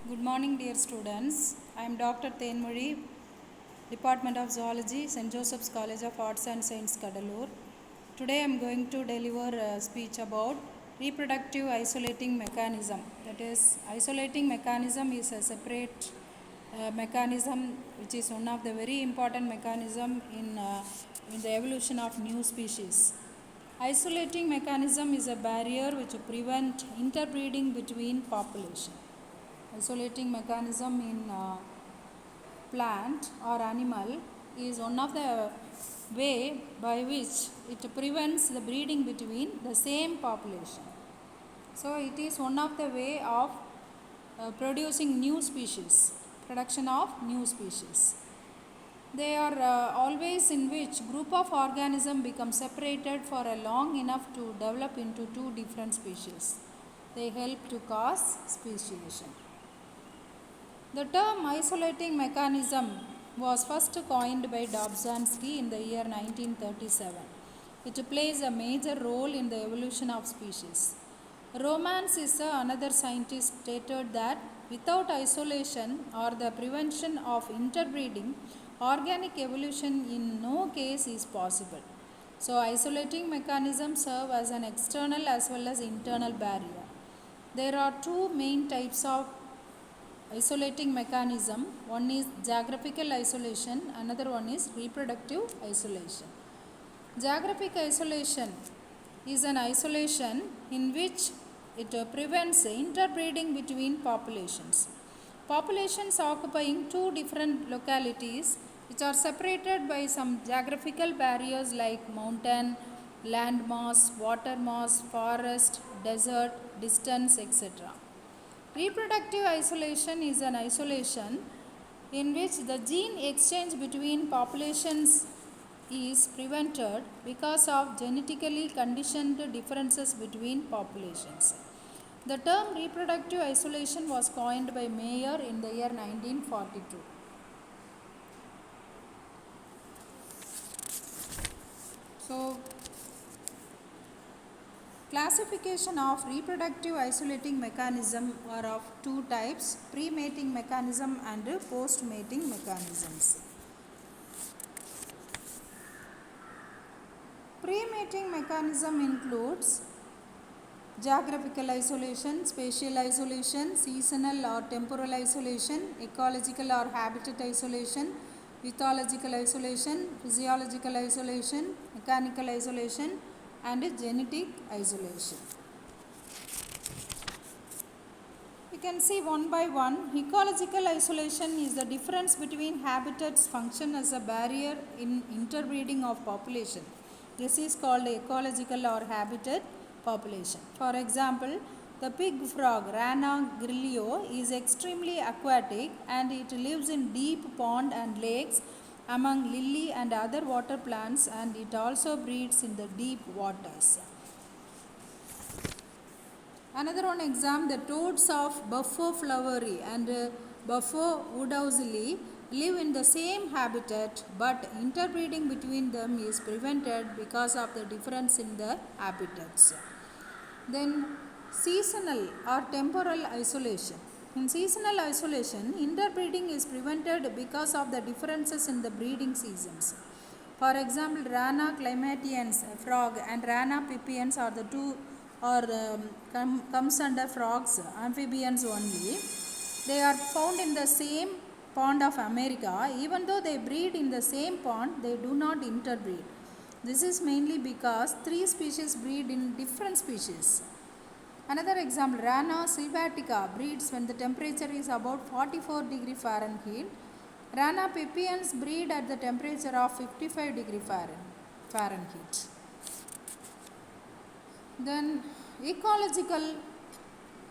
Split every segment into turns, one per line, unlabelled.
Good morning, dear students. I am Dr. Thenmozhi, Department of Zoology, St.Joseph's College of Arts and Science, Cuddalore. Today I am going to deliver a speech about reproductive isolating mechanism. That is, isolating mechanism is a separate mechanism which is one of the very important mechanism in the evolution of new species. Isolating mechanism is a barrier which prevent interbreeding between population. Isolating mechanism in plant or animal is one of the way by which it prevents the breeding between the same population. So it is one of the way of producing new species, production of new species. They are always in which group of organisms become separated for a long enough to develop into two different species. They help to cause speciation. The term isolating mechanism was first coined by Sjctnc in the year 1937. It plays a major role in the evolution of species. Romance is another scientist stated that without isolation or the prevention of interbreeding, organic evolution in no case is possible. So isolating mechanisms serve as an external as well as internal barrier. There are two main types of isolating mechanism. One is geographical isolation, another one is reproductive isolation. Geographic isolation is an isolation in which it prevents interbreeding between populations. Populations occupying two different localities which are separated by some geographical barriers like mountain, land mass, water mass, forest, desert, distance, etc. Reproductive isolation is an isolation in which the gene exchange between populations is prevented because of genetically conditioned differences between populations. The term reproductive isolation was coined by Mayer in the year 1942. So, classification of reproductive isolating mechanism are of two types, pre-mating mechanism and post-mating mechanisms. Pre-mating mechanism includes geographical isolation, spatial isolation, seasonal or temporal isolation, ecological or habitat isolation, ethological isolation, physiological isolation, mechanical isolation, and genetic isolation. We can see one by one. Ecological isolation is the difference between habitats function as a barrier in interbreeding of population. This is called ecological or habitat population. For example, the pig frog Rana grillio is extremely aquatic and it lives in deep pond and lakes among lily and other water plants, and it also breeds in the deep waters. Another one example, the toads of Buffo floweri and Buffo woodhouseli live in the same habitat, but interbreeding between them is prevented because of the difference in the habitats. Then seasonal or temporal isolation. In seasonal isolation, interbreeding is prevented because of the differences in the breeding seasons. For example, Rana climatians frog and Rana pipiens are the two comes under frogs, amphibians only. They are found in the same pond of America. Even though they breed in the same pond, they do not interbreed. This is mainly because three species breed in different species. Another example, Rana sylvatica breeds when the temperature is about 44 degree Fahrenheit. Rana pipiens breed at the temperature of 55 degree Fahrenheit. Then ecological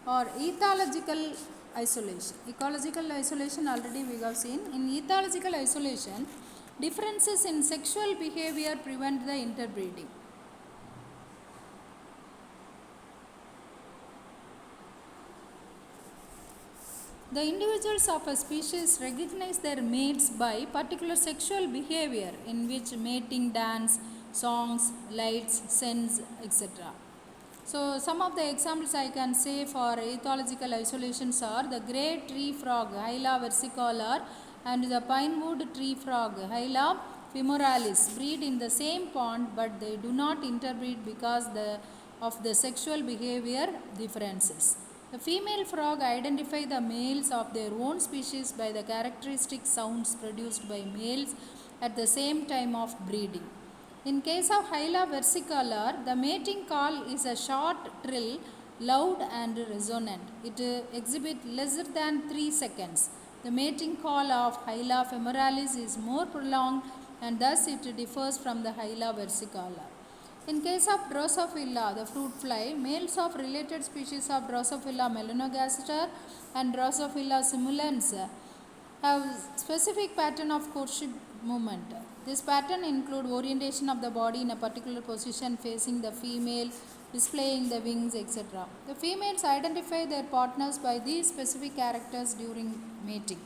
or ethological isolation. Ecological isolation already we have seen. In ethological isolation, differences in sexual behavior prevent the interbreeding. The individuals of a species recognize their mates by particular sexual behavior in which mating dance, songs, lights, scents, etc. So some of the examples I can say for ethological isolations are the great tree frog Hyla versicolor and the pinewood tree frog Hyla femoralis breed in the same pond, but they do not interbreed because of the sexual behavior differences. The female frog identify the males of their own species by the characteristic sounds produced by males at the same time of breeding. In case of Hyla versicolor, the mating call is a short trill, loud and resonant. It exhibits less than 3 seconds. The mating call of Hyla femoralis is more prolonged and thus it differs from the Hyla versicolor. In case of Drosophila, the fruit fly, males of related species of Drosophila melanogaster and Drosophila simulans have specific pattern of courtship movement. This pattern include orientation of the body in a particular position facing the female, displaying the wings, etc. The females identify their partners by these specific characters during mating.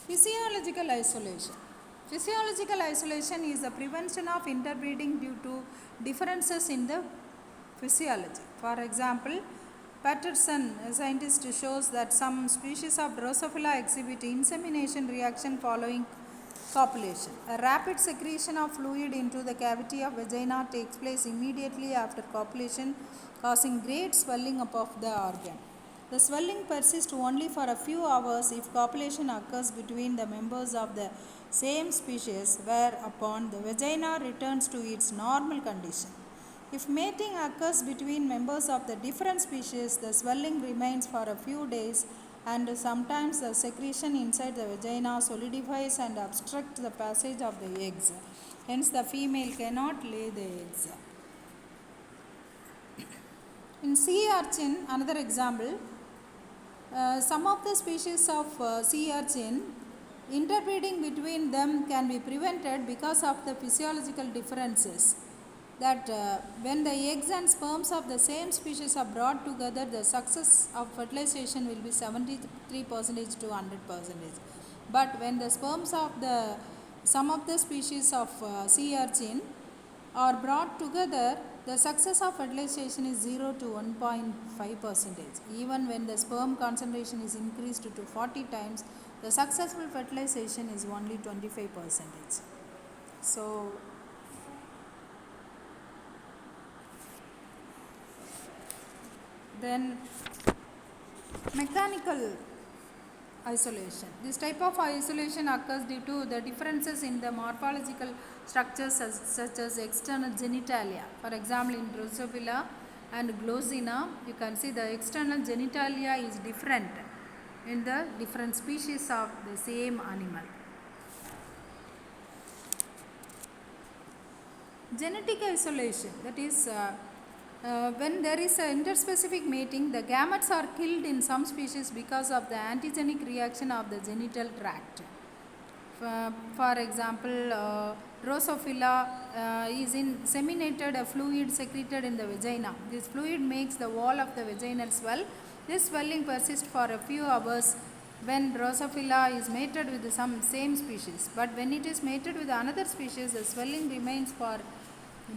Physiological isolation. Physiological isolation is the prevention of interbreeding due to differences in the physiology. For example, Patterson, a scientist, shows that some species of Drosophila exhibit insemination reaction following copulation. A rapid secretion of fluid into the cavity of vagina takes place immediately after copulation, causing great swelling up of the organ. The swelling persists only for a few hours if copulation occurs between the members of the same species, whereupon the vagina returns to its normal condition. If mating occurs between members of the different species, the swelling remains for a few days and sometimes the secretion inside the vagina solidifies and obstructs the passage of the eggs. Hence, the female cannot lay the eggs. In sea urchin, another example, some of the species of sea urchin, interbreeding between them can be prevented because of the physiological differences. That when the eggs and sperms of the same species are brought together, the success of fertilization will be 73% to 100%. But when the sperms of some of the species of sea urchin are brought together, the success of fertilization is 0 to 1.5%. Even when the sperm concentration is increased to 40 times, the successful fertilization is only 25%. So, then mechanical isolation. This type of isolation occurs due to the differences in the morphological structures such as external genitalia. For example, in Drosophila and Glossina, you can see the external genitalia is different in the different species of the same animal. Genetic isolation, that is when there is an interspecific mating, the gametes are killed in some species because of the antigenic reaction of the genital tract. For example, Drosophila is inseminated a fluid secreted in the vagina. This fluid makes the wall of the vagina swell. This swelling persists for a few hours when Drosophila is mated with some same species. But when it is mated with another species, the swelling remains for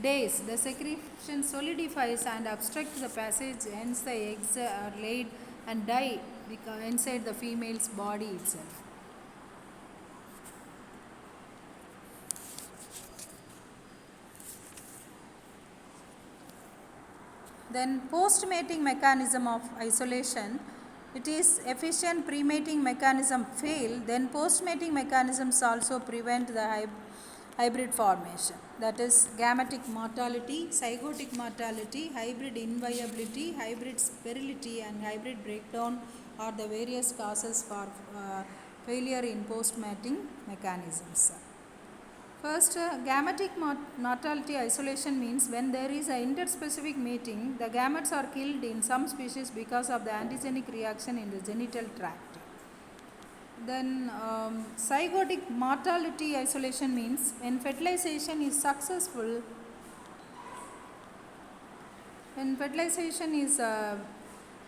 days. The secretion solidifies and obstructs the passage, hence the eggs are laid and die inside the female's body itself. Then post-mating mechanism of isolation. It is efficient pre-mating mechanism fail, then post-mating mechanisms also prevent the hybrid formation. That is gametic mortality, zygotic mortality, hybrid inviability, hybrid sterility and hybrid breakdown are the various causes for failure in post-mating mechanisms. First, gametic mortality isolation means when there is an interspecific mating, the gametes are killed in some species because of the antigenic reaction in the genital tract. Then zygotic mortality isolation means when fertilization is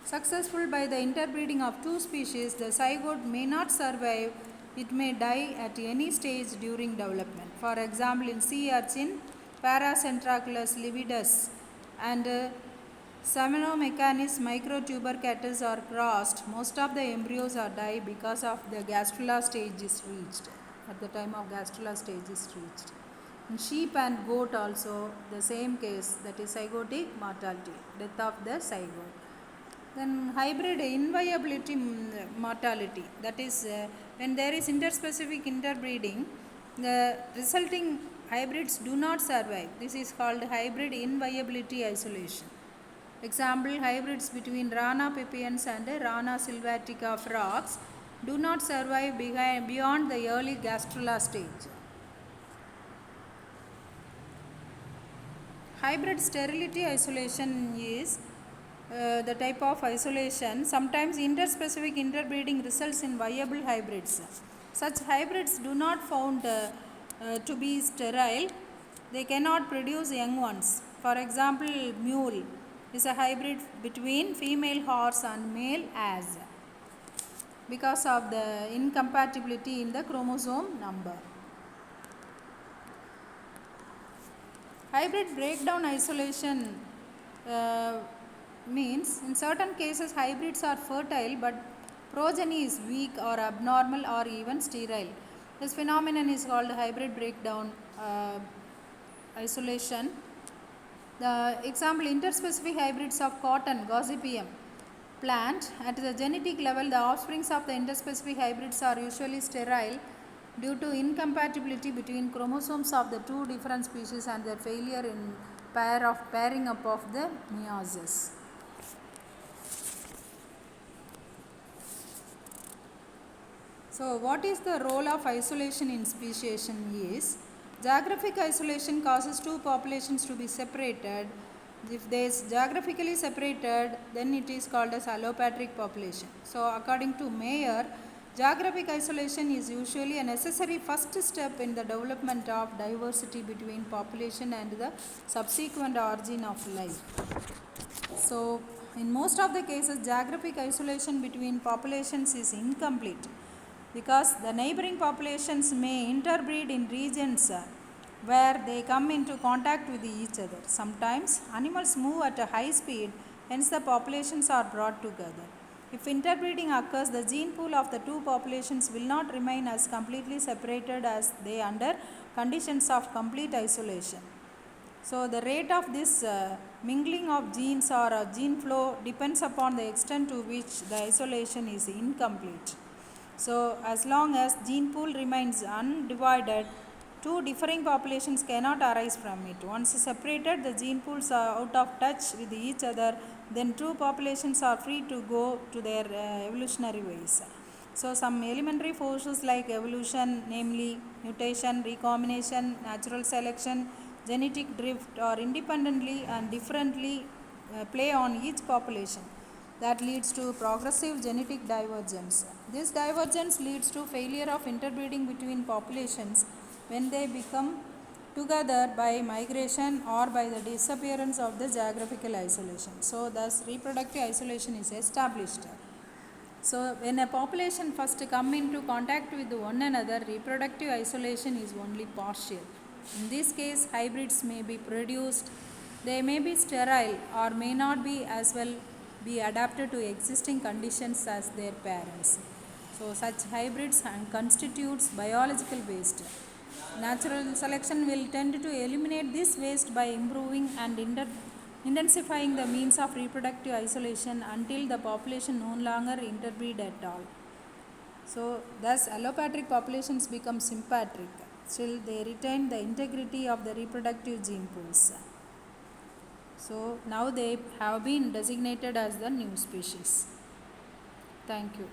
Successful by the interbreeding of two species, the zygote may not survive. It may die at any stage during development. For example, in sea urchin, Paracentraculus lividus and Seminomecanis microtubercatus are crossed. Most of the embryos are die because of the gastrula stage is reached. At the time of gastrula stage is reached. In sheep and goat also the same case, that is zygotic mortality, death of the zygote. Then hybrid inviability mortality, that is when there is interspecific interbreeding, the resulting hybrids do not survive. This is called hybrid inviability isolation. Example, hybrids between Rana pipiens and Rana sylvatica frogs do not survive beyond the early gastrula stage. Hybrid sterility isolation is the type of isolation. Sometimes interspecific interbreeding results in viable hybrids. Such hybrids do not found to be sterile. They cannot produce young ones. For example, mule is a hybrid between female horse and male ass because of the incompatibility in the chromosome number. Hybrid breakdown isolation means in certain cases hybrids are fertile but progeny is weak or abnormal or even sterile. This phenomenon is called hybrid breakdown isolation. The example, interspecific hybrids of cotton gossypium plant. At the genetic level, the offsprings of the interspecific hybrids are usually sterile due to incompatibility between chromosomes of the two different species and their failure in pairing up of the meiosis. So, what is the role of isolation in speciation is, geographic isolation causes two populations to be separated. If they is geographically separated, then it is called as allopatric population. So, according to Mayer, geographic isolation is usually a necessary first step in the development of diversity between population and the subsequent origin of life. So, in most of the cases, geographic isolation between populations is incomplete because the neighboring populations may interbreed in regions where they come into contact with each other. Sometimes animals move at a high speed, hence the populations are brought together. If interbreeding occurs, the gene pool of the two populations will not remain as completely separated as they under conditions of complete isolation. So, the rate of this mingling of genes or gene flow depends upon the extent to which the isolation is incomplete. So, as long as gene pool remains undivided, two differing populations cannot arise from it. Once separated, the gene pools are out of touch with each other, then two populations are free to go to their evolutionary ways. So, some elementary forces like evolution, namely mutation, recombination, natural selection, genetic drift, are independently and differently play on each population. That leads to progressive genetic divergence. This divergence leads to failure of interbreeding between populations when they become together by migration or by the disappearance of the geographical isolation. So, thus reproductive isolation is established. So, when a population first come into contact with one another, reproductive isolation is only partial. In this case, hybrids may be produced, they may be sterile or may not be as well be adapted to existing conditions as their parents. So, such hybrids constitutes biological waste. Natural selection will tend to eliminate this waste by improving and intensifying the means of reproductive isolation until the population no longer interbreed at all. So, thus allopatric populations become sympatric. Still, they retain the integrity of the reproductive gene pools. So, now they have been designated as the new species. Thank you.